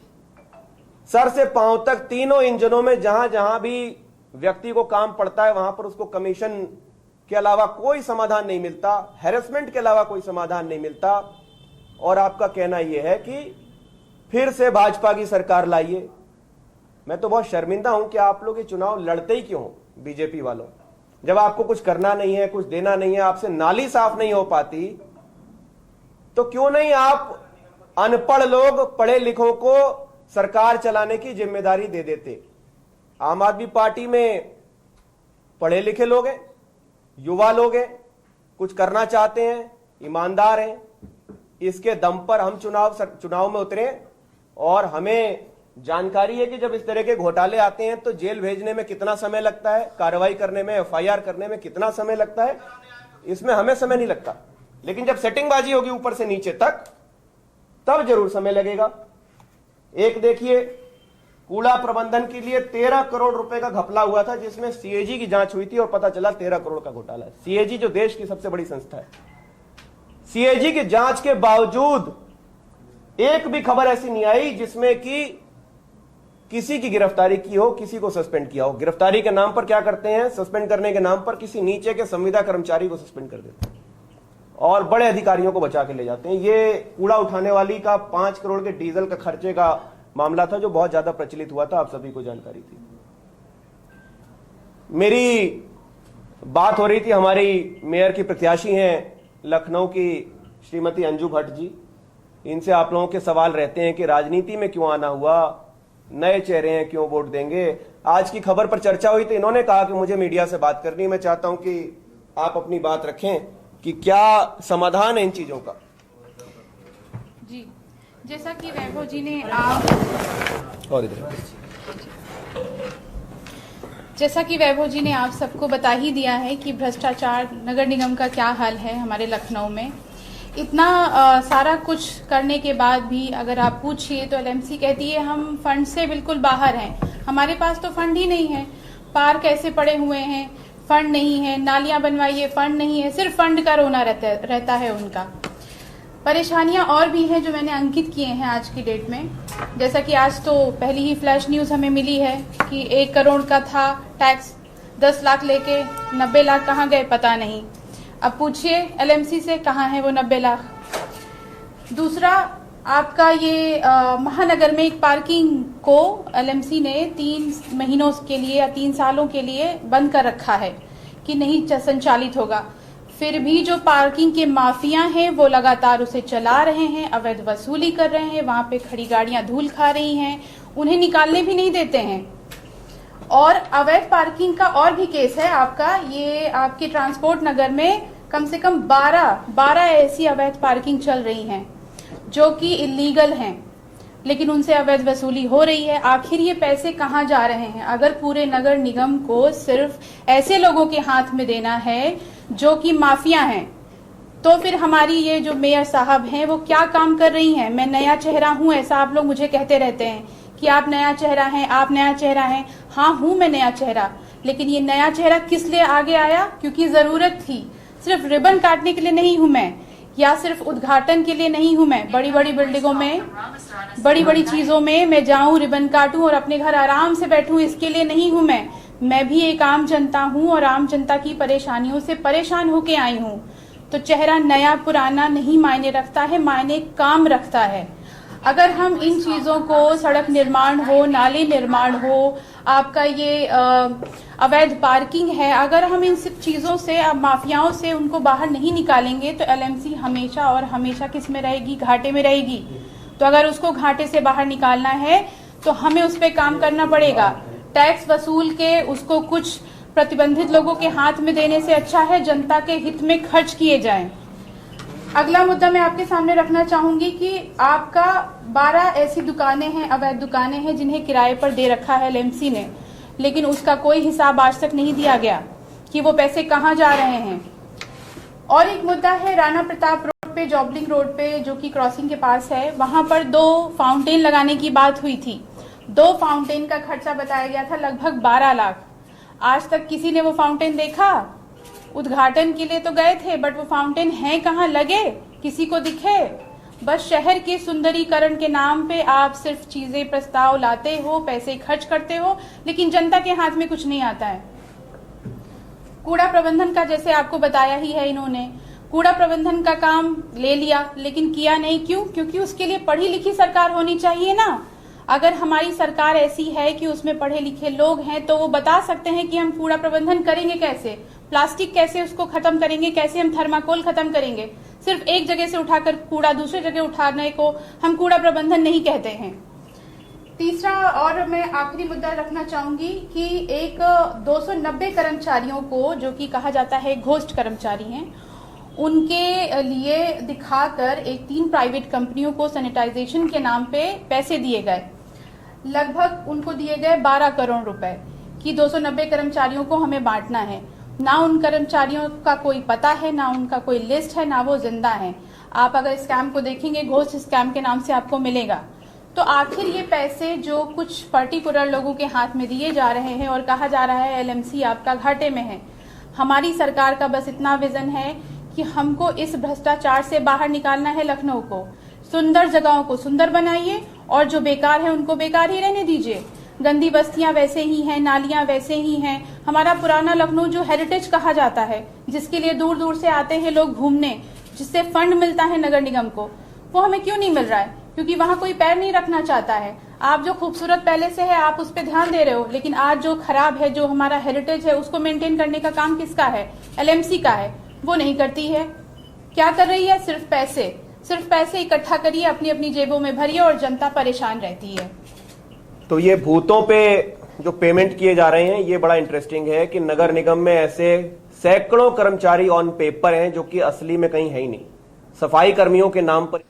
सर से पांव तक तीनों इंजनों में जहां जहां भी व्यक्ति को काम पड़ता है वहां पर उसको कमीशन के अलावा कोई समाधान नहीं मिलता, हैरेसमेंट के अलावा कोई समाधान नहीं मिलता। और आपका कहना यह है कि फिर से भाजपा की सरकार लाइए। मैं तो बहुत शर्मिंदा हूं कि आप लोग ये चुनाव लड़ते ही क्यों हो बीजेपी वालों। जब आपको कुछ करना नहीं है, कुछ देना नहीं है, आपसे नाली साफ नहीं हो पाती, तो क्यों नहीं आप अनपढ़ लोग पढ़े लिखों को सरकार चलाने की जिम्मेदारी दे देते। आम आदमी पार्टी में पढ़े लिखे लोग हैं, युवा लोग हैं, कुछ करना चाहते हैं, ईमानदार हैं। इसके दम पर हम चुनाव में उतरे और हमें जानकारी है कि जब इस तरह के घोटाले आते हैं तो जेल भेजने में कितना समय लगता है, कार्रवाई करने में, एफआईआर करने में कितना समय लगता है। इसमें हमें समय नहीं लगता, लेकिन जब सेटिंगबाजी होगी ऊपर से नीचे तक तब जरूर समय लगेगा। एक देखिए, कूड़ा प्रबंधन के लिए 13 करोड़ रुपए का घपला हुआ था जिसमें सीएजी की जांच हुई थी और पता चला 13 करोड़ का घोटाला है। सीएजी जो देश की सबसे बड़ी संस्था है, सीएजी की जांच के बावजूद एक भी खबर ऐसी नहीं आई जिसमें कि किसी की गिरफ्तारी की हो, किसी को सस्पेंड किया हो। गिरफ्तारी के नाम पर क्या करते हैं, सस्पेंड करने के नाम पर किसी नीचे के संविदा कर्मचारी को सस्पेंड कर देते हैं और बड़े अधिकारियों को बचा के ले जाते हैं। ये कूड़ा उठाने वाली का 5 करोड़ के डीजल का खर्चे का मामला था जो बहुत ज्यादा प्रचलित हुआ था, आप सभी को जानकारी थी। मेरी बात हो रही थी, हमारी मेयर की प्रत्याशी हैं लखनऊ की श्रीमती अंजू भट्ट जी। इनसे आप लोगों के सवाल रहते हैं कि राजनीति में क्यों आना हुआ, नए चेहरे हैं, क्यों वोट देंगे। आज की खबर पर चर्चा हुई तो इन्होंने कहा कि मुझे मीडिया से बात करनी। मैं चाहता हूं कि आप अपनी बात रखें कि क्या समाधान है इन चीजों का। जी, जैसा कि वैभव जी ने जैसा कि वैभव जी ने आप सबको बता ही दिया है कि भ्रष्टाचार नगर निगम का क्या हाल है हमारे लखनऊ में। इतना सारा कुछ करने के बाद भी अगर आप पूछिए तो एलएमसी कहती है हम फंड से बिल्कुल बाहर हैं, हमारे पास तो फंड ही नहीं है। पार्क ऐसे पड़े हुए हैं, फंड नहीं है, नालियां बनवाइए, फंड नहीं है, सिर्फ फंड का रोना रहता है उनका। परेशानियां और भी हैं जो मैंने अंकित किए हैं आज की डेट में। जैसा कि आज तो पहली ही फ्लैश न्यूज हमें मिली है कि 1 करोड़ का था टैक्स, 10 लाख लेके 90 लाख कहाँ गए पता नहीं। अब पूछिए एलएमसी से कहाँ है वो 90 लाख। दूसरा, आपका ये महानगर में एक पार्किंग को एलएमसी ने 3 महीनों के लिए या 3 सालों के लिए बंद कर रखा है कि नहीं संचालित होगा। फिर भी जो पार्किंग के माफिया हैं वो लगातार उसे चला रहे हैं, अवैध वसूली कर रहे हैं, वहां पे खड़ी गाड़ियां धूल खा रही हैं, उन्हें निकालने भी नहीं देते हैं। और अवैध पार्किंग का और भी केस है आपका, ये आपके ट्रांसपोर्ट नगर में कम से कम 12 ऐसी अवैध पार्किंग चल रही हैं जो कि इलीगल हैं, लेकिन उनसे अवैध वसूली हो रही है। आखिर ये पैसे कहाँ जा रहे हैं? अगर पूरे नगर निगम को सिर्फ ऐसे लोगों के हाथ में देना है जो कि माफिया हैं, तो फिर हमारी ये जो मेयर साहब हैं वो क्या काम कर रही हैं? मैं नया चेहरा हूं, ऐसा आप लोग मुझे कहते रहते हैं कि आप नया चेहरा हैं, आप नया चेहरा हैं। हाँ, हूं मैं नया चेहरा, लेकिन ये नया चेहरा किस लिए आगे आया? क्योंकि जरूरत थी। सिर्फ रिबन काटने के लिए नहीं हूं मैं, या सिर्फ उद्घाटन के लिए नहीं हूं मैं। बड़ी बड़ी बिल्डिंगों में, बड़ी बड़ी चीजों में मैं जाऊं, रिबन काटूं और अपने घर आराम से बैठूं, इसके लिए नहीं हूं मैं। मैं भी एक आम जनता हूं और आम जनता की परेशानियों से परेशान होके आई हूं। तो चेहरा नया पुराना नहीं मायने रखता है, मायने काम रखता है। अगर हम इन चीजों को, सड़क निर्माण हो, नाले निर्माण हो, आपका ये अवैध पार्किंग है, अगर हम इन सब चीजों से, माफियाओं से उनको बाहर नहीं निकालेंगे तो एलएमसी हमेशा और हमेशा किस में रहेगी? घाटे में रहेगी। तो अगर उसको घाटे से बाहर निकालना है तो हमें उस पर काम करना पड़ेगा। टैक्स वसूल के उसको कुछ प्रतिबंधित लोगों के हाथ में देने से अच्छा है जनता के हित में खर्च किए जाएं। अगला मुद्दा मैं आपके सामने रखना चाहूंगी कि आपका 12 ऐसी दुकानें हैं, अवैध दुकानें हैं, जिन्हें किराए पर दे रखा है एलएमसी ने, लेकिन उसका कोई हिसाब आज तक नहीं दिया गया कि वो पैसे कहां जा रहे हैं। और एक मुद्दा है राणा प्रताप रोड पे, जॉबलिंग रोड पे, जो कि क्रॉसिंग के पास है, वहां पर 2 फाउंटेन लगाने की बात हुई थी। 2 फाउंटेन का खर्चा बताया गया था लगभग 12 लाख। आज तक किसी ने वो फाउंटेन देखा? उद्घाटन के लिए तो गए थे, बट वो फाउंटेन है कहाँ, लगे, किसी को दिखे? बस शहर के सुंदरीकरण के नाम पे आप सिर्फ चीजें प्रस्ताव लाते हो, पैसे खर्च करते हो, लेकिन जनता के हाथ में कुछ नहीं आता है। कूड़ा प्रबंधन का जैसे आपको बताया ही है, इन्होंने कूड़ा प्रबंधन का काम ले लिया, लेकिन किया नहीं। क्यों? क्योंकि उसके लिए पढ़ी लिखी सरकार होनी चाहिए ना। अगर हमारी सरकार ऐसी है कि उसमें पढ़े लिखे लोग हैं, तो वो बता सकते हैं कि हम कूड़ा प्रबंधन करेंगे कैसे, प्लास्टिक कैसे उसको खत्म करेंगे, कैसे हम थर्माकोल खत्म करेंगे। सिर्फ एक जगह से उठाकर कूड़ा दूसरी जगह उठाने को हम कूड़ा प्रबंधन नहीं कहते हैं। तीसरा और मैं आखिरी मुद्दा रखना चाहूंगी कि एक 290 कर्मचारियों को, जो कि कहा जाता है घोस्ट कर्मचारी हैं, उनके लिए दिखाकर एक 3 प्राइवेट कंपनियों को सैनिटाइजेशन के नाम पे पैसे दिए गए। लगभग उनको दिए गए 12 करोड़ रुपए कि 290 कर्मचारियों को हमें बांटना है। ना उन कर्मचारियों का कोई पता है, ना उनका कोई लिस्ट है, ना वो जिंदा है। आप अगर स्कैम को देखेंगे, घोस्ट स्कैम के नाम से आपको मिलेगा। तो आखिर ये पैसे जो कुछ पर्टिकुलर लोगों के हाथ में दिए जा रहे हैं और कहा जा रहा है एलएमसी आपका घाटे में है, हमारी सरकार का बस इतना विजन है कि हमको इस भ्रष्टाचार से बाहर निकालना है। लखनऊ को, सुंदर जगहों को सुंदर बनाइए और जो बेकार है उनको बेकार ही रहने दीजिए। गंदी बस्तियां वैसे ही हैं, नालियां वैसे ही हैं। हमारा पुराना लखनऊ जो हेरिटेज कहा जाता है, जिसके लिए दूर दूर से आते हैं लोग घूमने, जिससे फंड मिलता है नगर निगम को, वो हमें क्यों नहीं मिल रहा है? क्योंकि वहां कोई पैर नहीं रखना चाहता है। आप जो खूबसूरत पहले से है आप उस पर ध्यान दे रहे हो, लेकिन आज जो खराब है, जो हमारा हेरिटेज है, उसको मेंटेन करने का काम किसका है? एलएमसी का है। वो नहीं करती है। क्या कर रही है? सिर्फ पैसे इकट्ठा करिए, अपनी अपनी जेबों में भरिए और जनता परेशान रहती है। तो ये भूतों पे जो पेमेंट किए जा रहे हैं, ये बड़ा इंटरेस्टिंग है कि नगर निगम में ऐसे सैकड़ों कर्मचारी ऑन पेपर हैं जो कि असली में कहीं है ही नहीं, सफाई कर्मियों के नाम पर।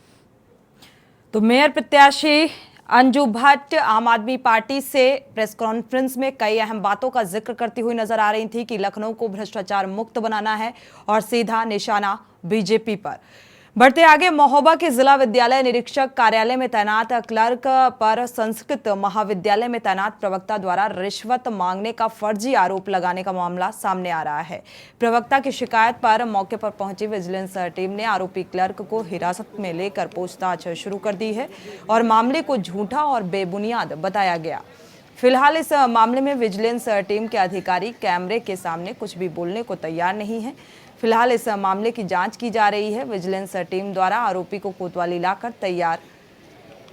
तो मेयर प्रत्याशी अंजू भट्ट आम आदमी पार्टी से प्रेस कॉन्फ्रेंस में कई अहम बातों का जिक्र करती हुई नजर आ रही थी कि लखनऊ को भ्रष्टाचार मुक्त बनाना है और सीधा निशाना बीजेपी पर। बढ़ते आगे, महोबा के जिला विद्यालय निरीक्षक कार्यालय में तैनात क्लर्क पर संस्कृत महाविद्यालय में तैनात प्रवक्ता द्वारा रिश्वत मांगने का फर्जी आरोप लगाने का मामला सामने आ रहा है। प्रवक्ता की शिकायत पर मौके पर पहुंची विजिलेंस टीम ने आरोपी क्लर्क को हिरासत में लेकर पूछताछ शुरू कर दी है और मामले को झूठा और बेबुनियाद बताया गया। फिलहाल इस मामले में विजिलेंस टीम के अधिकारी कैमरे के सामने कुछ भी बोलने को तैयार नहीं है। फिलहाल इस मामले की जांच की जा रही है। विजिलेंस टीम द्वारा आरोपी को कोतवाली लाकर तैयार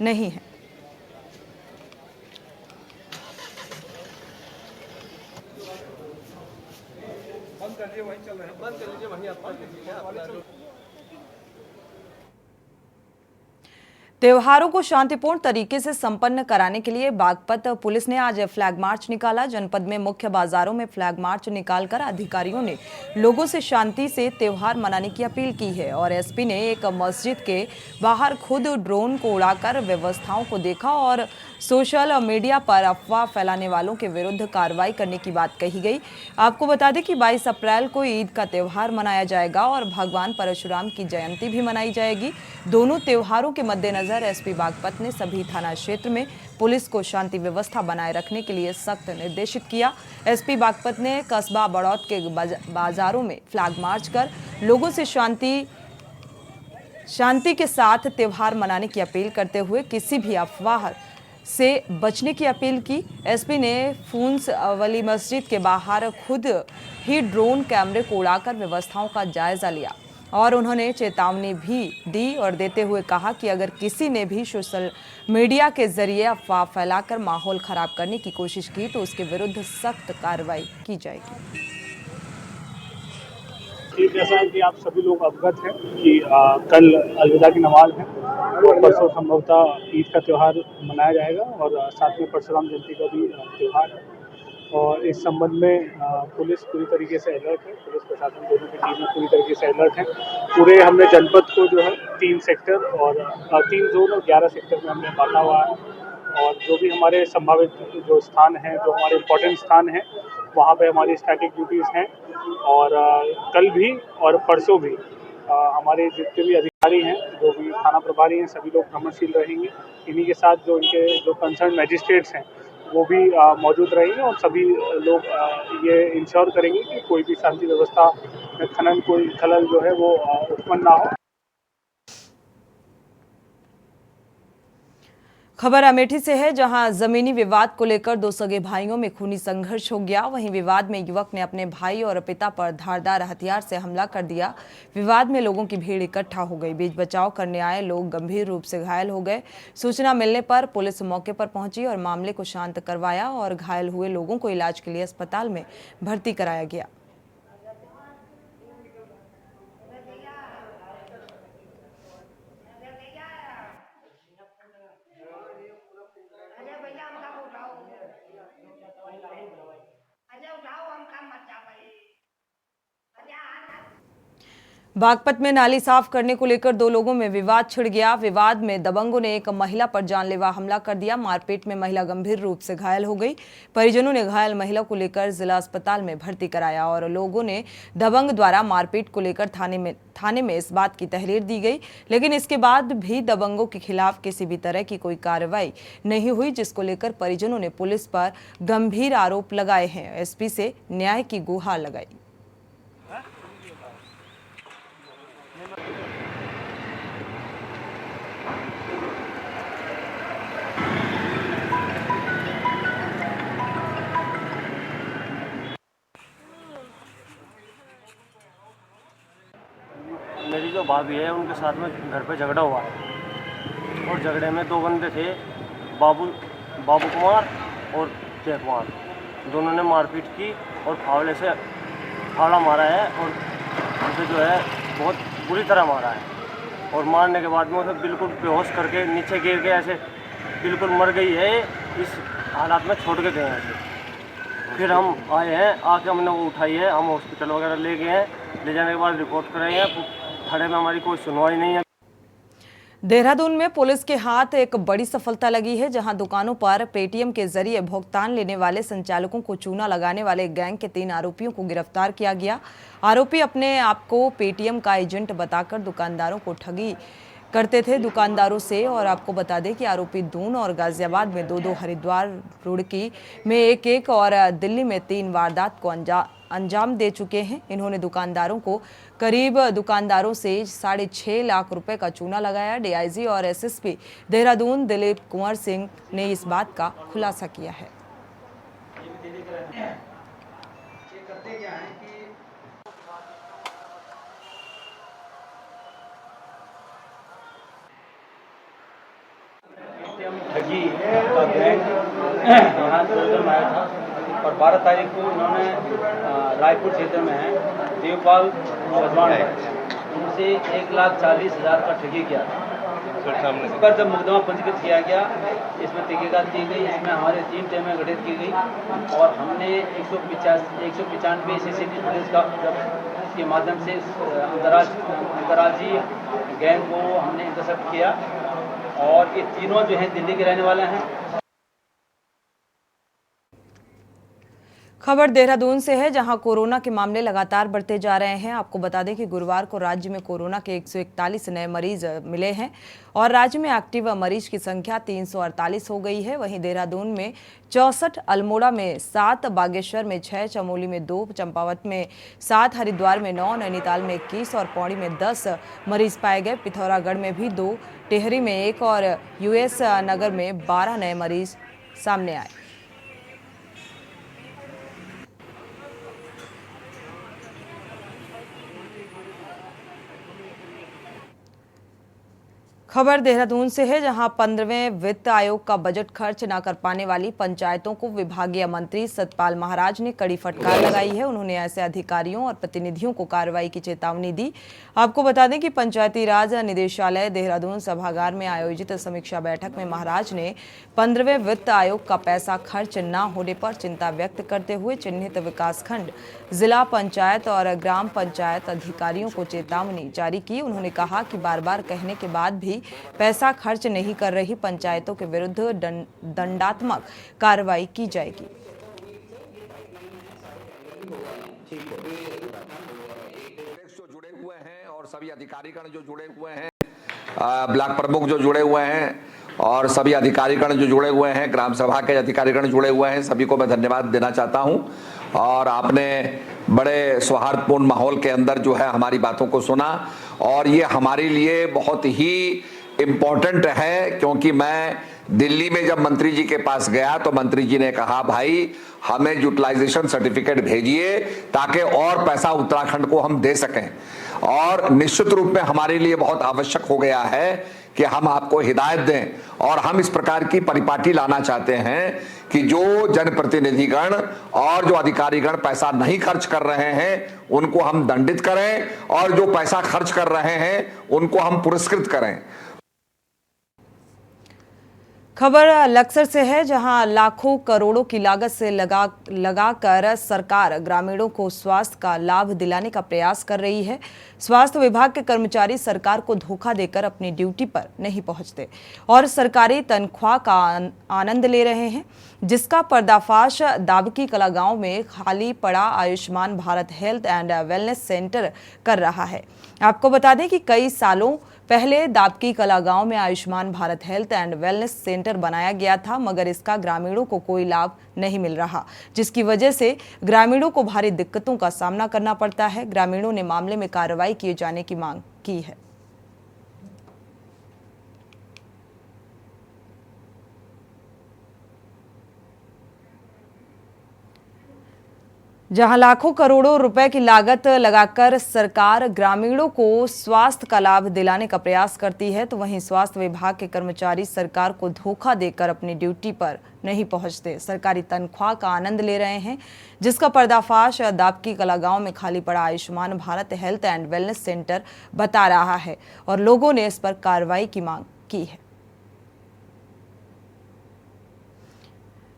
नहीं है। बंद कर लीजिए, वहीं चल रहे हैं, बंद कर लीजिए, वहीं आप त्योहारों को शांतिपूर्ण तरीके से संपन्न कराने के लिए बागपत पुलिस ने आज फ्लैग मार्च निकाला। जनपद में मुख्य बाजारों में फ्लैग मार्च निकालकर अधिकारियों ने लोगों से शांति से त्योहार मनाने की अपील की है और एसपी ने एक मस्जिद के बाहर खुद ड्रोन को उड़ाकर व्यवस्थाओं को देखा और सोशल मीडिया पर अफवाह फैलाने वालों के विरुद्ध कार्रवाई करने की बात कही गई। आपको बता दें कि 22 अप्रैल को ईद का त्योहार मनाया जाएगा और भगवान परशुराम की जयंती भी मनाई जाएगी। दोनों त्योहारों के मद्देनजर एसपी बागपत ने सभी थाना क्षेत्र में पुलिस को शांति व्यवस्था बनाए रखने के लिए सख्त निर्देशित किया। एसपी बागपत ने कस्बा बड़ौत के बाजारों में फ्लैग मार्च कर लोगों से शांति के साथ त्योहार मनाने की अपील करते हुए किसी भी अफवाह से बचने की अपील की। एसपी ने फूंस वली मस्जिद के बाहर खुद ही ड्रोन कैमरे को उड़ाकर व्यवस्थाओं का जायजा लिया और उन्होंने चेतावनी भी दी और देते हुए कहा कि अगर किसी ने भी सोशल मीडिया के जरिए अफवाह फैलाकर माहौल खराब करने की कोशिश की तो उसके विरुद्ध सख्त कार्रवाई की जाएगी। कि जैसा कि आप सभी लोग अवगत हैं कि कल अलविदा की नमाज है और परसों संभवतः ईद का त्यौहार मनाया जाएगा और साथ में परशुराम जयंती का भी त्यौहार है। और इस संबंध में पुलिस पूरी तरीके से अलर्ट है, पुलिस प्रशासन दोनों की टीमें पूरी तरीके से अलर्ट हैं। पूरे हमने जनपद को जो है 3 सेक्टर और 3 जोन और 11 सेक्टर में हमने बांटा हुआ है और जो भी हमारे संभावित जो स्थान हैं, जो हमारे इम्पोर्टेंट स्थान हैं, वहाँ पे हमारी स्टैटिक ड्यूटीज़ हैं और कल भी और परसों भी हमारे जितने भी अधिकारी हैं, जो भी थाना प्रभारी हैं, सभी लोग भ्रमणशील रहेंगे। इन्हीं के साथ जो इनके जो कंसर्न मैजिस्ट्रेट्स हैं वो भी मौजूद रहेंगे और सभी लोग ये इंश्योर करेंगे कि कोई भी शांति व्यवस्था में खनन कोई खलल जो है वो उत्पन्न ना हो। खबर अमेठी से है, जहां जमीनी विवाद को लेकर 2 सगे भाइयों में खूनी संघर्ष हो गया। वहीं विवाद में युवक ने अपने भाई और पिता पर धारदार हथियार से हमला कर दिया। विवाद में लोगों की भीड़ इकट्ठा हो गई। बीच बचाव करने आए लोग गंभीर रूप से घायल हो गए। सूचना मिलने पर पुलिस मौके पर पहुंची और मामले को शांत करवाया और घायल हुए लोगों को इलाज के लिए अस्पताल में भर्ती कराया गया। बागपत में नाली साफ करने को लेकर 2 लोगों में विवाद छिड़ गया। विवाद में दबंगों ने एक महिला पर जानलेवा हमला कर दिया। मारपीट में महिला गंभीर रूप से घायल हो गई। परिजनों ने घायल महिला को लेकर जिला अस्पताल में भर्ती कराया और लोगों ने दबंग द्वारा मारपीट को लेकर थाने में इस बात की तहरीर दी गई, लेकिन इसके बाद भी दबंगों के खिलाफ किसी भी तरह की कोई कार्रवाई नहीं हुई, जिसको लेकर परिजनों ने पुलिस पर गंभीर आरोप लगाए हैं। एसपी से न्याय की गुहार लगाई। मेरी जो भाभी है उनके साथ में घर पे झगड़ा हुआ है और झगड़े में 2 बंदे थे, बाबू कुमार और जय कुमार। दोनों ने मारपीट की और फावड़े से फावड़ा मारा है और उसे जो है बहुत बुरी तरह मारा है और मारने के बाद में उसे बिल्कुल बेहोश करके नीचे गिर के ऐसे बिल्कुल मर गई है। इस हालात में छोड़ के गए हैं ऐसे। फिर हम आए हैं, आके हमने वो उठाई है, हम हॉस्पिटल वगैरह ले गए हैं। ले जाने के बाद रिपोर्ट कराई है, थाने में हमारी कोई सुनवाई नहीं है। देहरादून में पुलिस के हाथ एक बड़ी सफलता लगी है, जहां दुकानों पर पेटीएम के जरिए भुगतान लेने वाले संचालकों को चूना लगाने वाले गैंग के 3 आरोपियों को गिरफ्तार किया गया। आरोपी अपने आप को पेटीएम का एजेंट बताकर दुकानदारों को ठगी करते थे दुकानदारों से। और आपको बता दें कि आरोपी दून और गाजियाबाद में 2-2, हरिद्वार रुड़की में 1-1 और दिल्ली में 3 वारदात को अंजाम दे चुके हैं। इन्होंने दुकानदारों से 6.5 लाख रुपए का चूना लगाया। डीआईजी और एसएसपी देहरादून दिलीप कुंवर सिंह ने इस बात का खुलासा किया है। ठगी का गैंग यहाँ देहरादून में आया था और 12 तारीख को उन्होंने रायपुर क्षेत्र में है देवपाल सजवान उनसे 1,40,000 का ठगी किया था। इस पर जब मुकदमा पंजीकृत किया गया, इसमें तहकीकात की गई, इसमें हमारे 3 टीमें गठित की गई और हमने 195 सीसीटीवी फुटेज का के माध्यम से अंतर्राज्यीय गैंग को हमने इंटरसेप्ट किया और ये तीनों जो हैं दिल्ली के रहने वाले हैं। खबर देहरादून से है, जहां कोरोना के मामले लगातार बढ़ते जा रहे हैं। आपको बता दें कि गुरुवार को राज्य में कोरोना के 141 नए मरीज मिले हैं और राज्य में एक्टिव मरीज की संख्या 348 हो गई है। वहीं देहरादून में 64, अल्मोड़ा में 7, बागेश्वर में 6, चमोली में 2, चंपावत में 7, हरिद्वार में 9, नैनीताल में 21 और पौड़ी में 10 मरीज पाए गए। पिथौरागढ़ में भी 2, टिहरी में 1 और यूएस नगर में 12 नए मरीज सामने आए। खबर देहरादून से है, जहां 15वें वित्त आयोग का बजट खर्च न कर पाने वाली पंचायतों को विभागीय मंत्री सतपाल महाराज ने कड़ी फटकार लगाई है। उन्होंने ऐसे अधिकारियों और प्रतिनिधियों को कार्रवाई की चेतावनी दी। आपको बता दें कि पंचायती राज निदेशालय देहरादून सभागार में आयोजित समीक्षा बैठक में महाराज ने 15वें वित्त आयोग का पैसा खर्च न होने पर चिंता व्यक्त करते हुए चिन्हित विकासखंड, जिला पंचायत और ग्राम पंचायत अधिकारियों को चेतावनी जारी की। उन्होंने कहा कि बार बार कहने के बाद भी पैसा खर्च नहीं कर रही पंचायतों के विरुद्ध दंडात्मक कार्रवाई की जाएगी। जो जुड़े हुए हैं और सभी अधिकारीगण जो जुड़े हुए हैं, ब्लॉक प्रमुख जो जुड़े हुए हैं और सभी अधिकारीगण जो जुड़े हुए हैं, ग्राम सभा के अधिकारीगण जुड़े हुए हैं, सभी को मैं धन्यवाद देना चाहता हूं। और आपने बड़े सौहार्दपूर्ण माहौल के अंदर जो है हमारी बातों को सुना और ये हमारे लिए बहुत ही इम्पोर्टेंट है, क्योंकि मैं दिल्ली में जब मंत्री जी के पास गया तो मंत्री जी ने कहा भाई हमें यूटिलाइजेशन सर्टिफिकेट भेजिए ताकि और पैसा उत्तराखंड को हम दे सकें। और निश्चित रूप में हमारे लिए बहुत आवश्यक हो गया है कि हम आपको हिदायत दें और हम इस प्रकार की परिपाटी लाना चाहते हैं कि जो जनप्रतिनिधिगण और जो अधिकारीगण पैसा नहीं खर्च कर रहे हैं उनको हम दंडित करें और जो पैसा खर्च कर रहे हैं उनको हम पुरस्कृत करें। खबर लक्सर से है, जहां लाखों करोड़ों की लागत से लगाकर सरकार ग्रामीणों को स्वास्थ्य का लाभ दिलाने का प्रयास कर रही है। स्वास्थ्य विभाग के कर्मचारी सरकार को धोखा देकर अपनी ड्यूटी पर नहीं पहुंचते और सरकारी तनख्वाह का आनंद ले रहे हैं, जिसका पर्दाफाश दाबकी कला गांव में खाली पड़ा Ayushman Bharat health and wellness centre कर रहा है। आपको बता दें कि कई सालों पहले दाबकी कला गांव में Ayushman Bharat health and wellness centre बनाया गया था, मगर इसका ग्रामीणों को कोई लाभ नहीं मिल रहा, जिसकी वजह से ग्रामीणों को भारी दिक्कतों का सामना करना पड़ता है। ग्रामीणों ने मामले में कार्रवाई किए जाने की मांग की है। जहां लाखों करोड़ों रुपए की लागत लगाकर सरकार ग्रामीणों को स्वास्थ्य का लाभ दिलाने का प्रयास करती है, तो वहीं स्वास्थ्य विभाग के कर्मचारी सरकार को धोखा देकर अपनी ड्यूटी पर नहीं पहुंचते, सरकारी तनख्वाह का आनंद ले रहे हैं, जिसका पर्दाफाश दाबकी कला गांव में खाली पड़ा Ayushman Bharat health and wellness centre बता रहा है और लोगों ने इस पर कार्रवाई की मांग की है।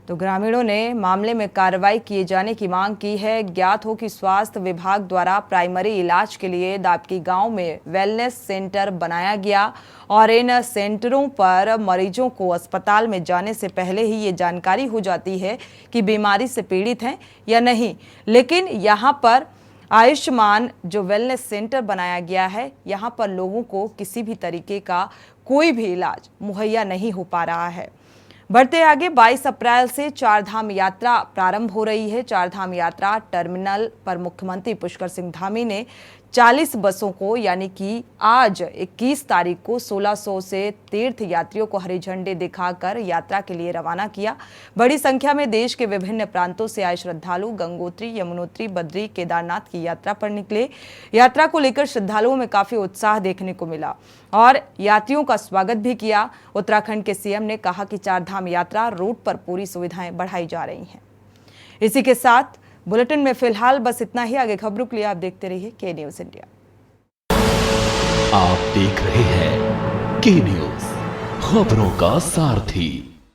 तो ग्रामीणों ने मामले में कार्रवाई किए जाने की मांग की है। ज्ञात हो कि स्वास्थ्य विभाग द्वारा प्राइमरी इलाज के लिए दाबकी गांव में वेलनेस सेंटर बनाया गया और इन सेंटरों पर मरीजों को अस्पताल में जाने से पहले ही ये जानकारी हो जाती है कि बीमारी से पीड़ित हैं या नहीं। लेकिन यहाँ पर आयुष्मान जो वेलनेस सेंटर बनाया गया है, यहाँ पर लोगों को किसी भी तरीके का कोई भी इलाज मुहैया नहीं हो पा रहा है। बढ़ते आगे, 22 अप्रैल से चारधाम यात्रा प्रारंभ हो रही है। चारधाम यात्रा टर्मिनल पर मुख्यमंत्री पुष्कर सिंह धामी ने 40 बसों को, यानी कि आज 21 तारीख को 1600 से तीर्थ यात्रियों को हरी झंडी दिखाकर यात्रा के लिए रवाना किया। बड़ी संख्या में देश के विभिन्न प्रांतों से आए श्रद्धालु गंगोत्री, यमुनोत्री, बद्री, केदारनाथ की यात्रा पर निकले। यात्रा को लेकर श्रद्धालुओं में काफी उत्साह देखने को मिला और यात्रियों का स्वागत भी किया। उत्तराखंड के सीएम ने कहा कि चारधाम यात्रा रूट पर पूरी सुविधाएं बढ़ाई जा रही हैं। इसी के साथ बुलेटिन में फिलहाल बस इतना ही। आगे खबरों के लिए आप देखते रहिए के न्यूज इंडिया। आप देख रहे हैं के न्यूज, खबरों का सारथी।